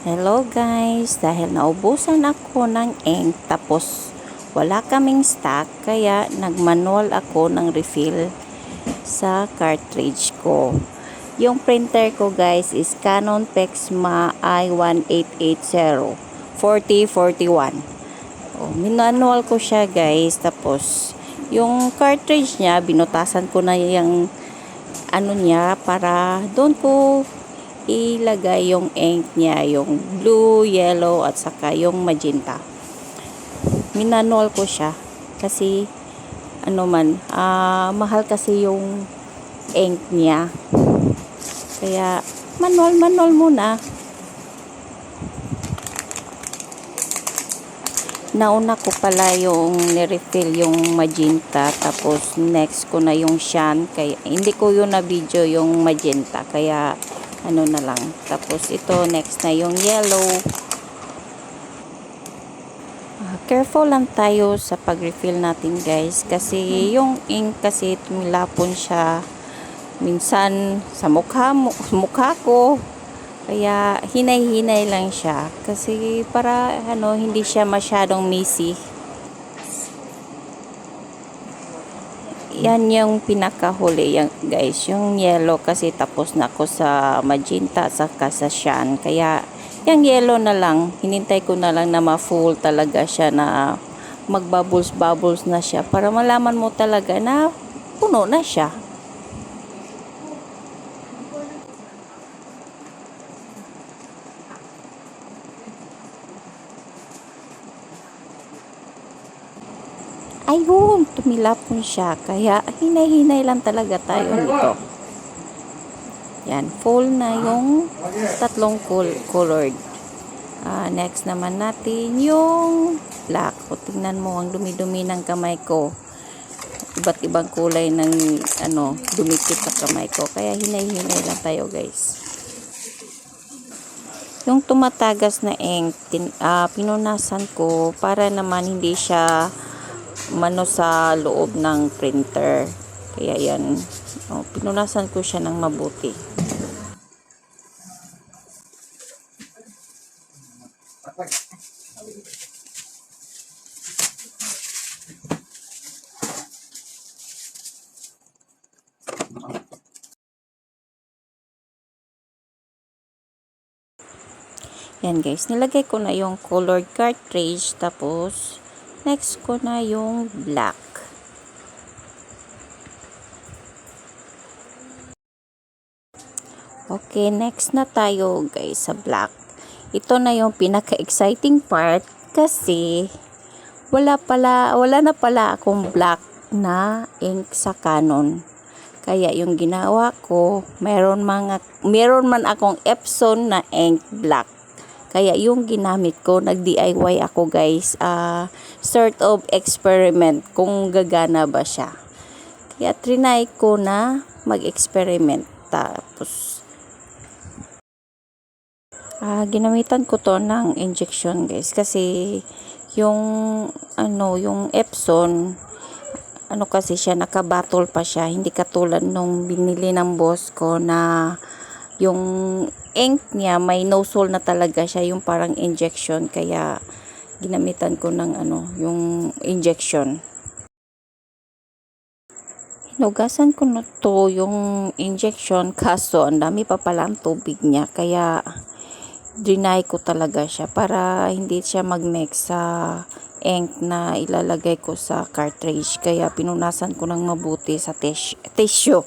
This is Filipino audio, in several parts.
Hello guys, dahil naubusan ako ng ink tapos wala kaming stock kaya nagmanual ako ng refill sa cartridge ko. Yung printer ko guys is Canon PEXMA i1880 4041. Manual ko siya guys, tapos yung cartridge niya binutasan ko na yung ano niya para doon ko ilagay yung ink niya, yung blue, yellow at saka yung magenta. Minanual ko siya kasi mahal kasi yung ink niya, kaya manual muna. Nauna ko pala yung nirefill yung magenta, tapos next ko na yung cyan, kaya hindi ko yun na video yung magenta, kaya na lang. Tapos ito next na yung yellow. Careful lang tayo sa pag-refill natin guys, kasi yung ink kasi tumilapon siya minsan sa mukha ko, kaya hinay-hinay lang siya kasi para hindi siya masyadong messy. Yan yung pinakahuli yan guys, yung yellow, kasi tapos na ako sa magenta saka sa cyan, kaya yung yellow na lang, hinintay ko na lang na ma-full talaga siya, na mag-bubbles na siya para malaman mo talaga na puno na siya. Ayun, tumilapon siya, kaya hinay-hinay lang talaga tayo nito. Yan, full na yung tatlong colored. Next naman natin yung black. O, tingnan mo ang dumi-dumi ng kamay ko. Iba't ibang kulay ng dumikit sa kamay ko. Kaya hinay-hinay lang tayo guys. Yung tumatagas na ink, pinunasan ko para naman hindi siya sa loob ng printer. Kaya yan, pinunasan ko siya ng mabuti. Yan guys, nilagay ko na yung colored cartridge, tapos next ko na yung black. Okay, next na tayo guys sa black. Ito na yung pinaka-exciting part kasi wala na pala akong black na ink sa Canon. Kaya yung ginawa ko, meron man akong Epson na ink black. Kaya yung ginamit ko, nag-DIY ako guys, sort of experiment kung gagana ba siya. Kaya trinay ko na mag-experiment. Tapos ginamitan ko to ng injection guys, kasi yung Epson kasi siya, nakabattle pa siya, hindi katulad nung binili ng boss ko na yung ink niya may nozzle na talaga siya, yung parang injection, kaya ginamitan ko ng yung injection. Hinugasan ko na to yung injection, kaso ang dami pa pala ang tubig niya, kaya deny ko talaga siya para hindi siya mag-mix sa ink na ilalagay ko sa cartridge, kaya pinunasan ko ng mabuti sa tissue.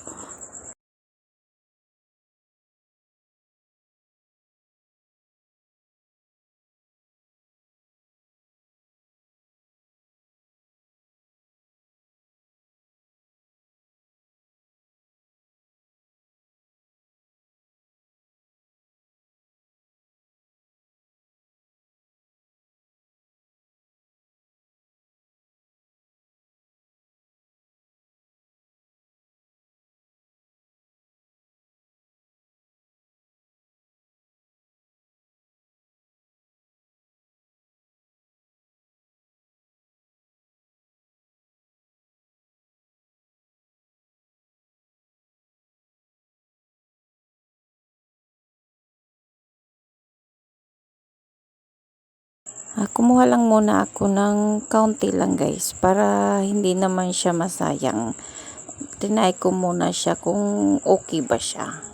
Kumuha lang muna ako ng kaunti lang guys para hindi naman siya masayang. Tinay ko muna siya kung okay ba siya.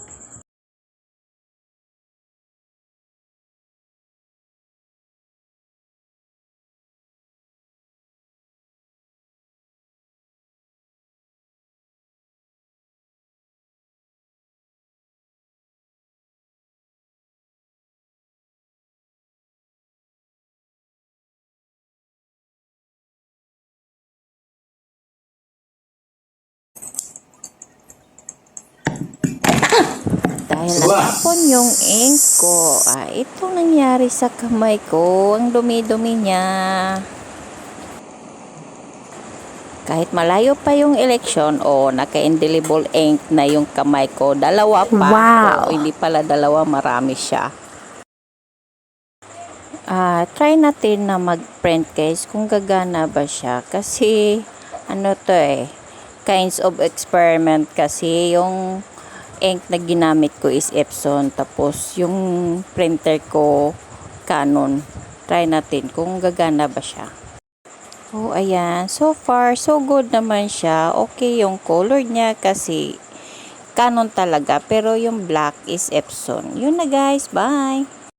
Dahil natapon yung ink ko, ito nangyari sa kamay ko. Ang dumi-dumi niya. Kahit malayo pa yung eleksyon, naka-indelible ink na yung kamay ko. Dalawa pa. Wow! Hindi pala dalawa, marami siya. Try natin na mag-print guys kung gagana ba siya. Kasi, kinds of experiment kasi yung ink na ginamit ko is Epson. Tapos, yung printer ko, Canon. Try natin kung gagana ba siya. Ayan. So far, so good naman siya. Okay yung color niya kasi Canon talaga. Pero yung black is Epson. Yun na guys. Bye!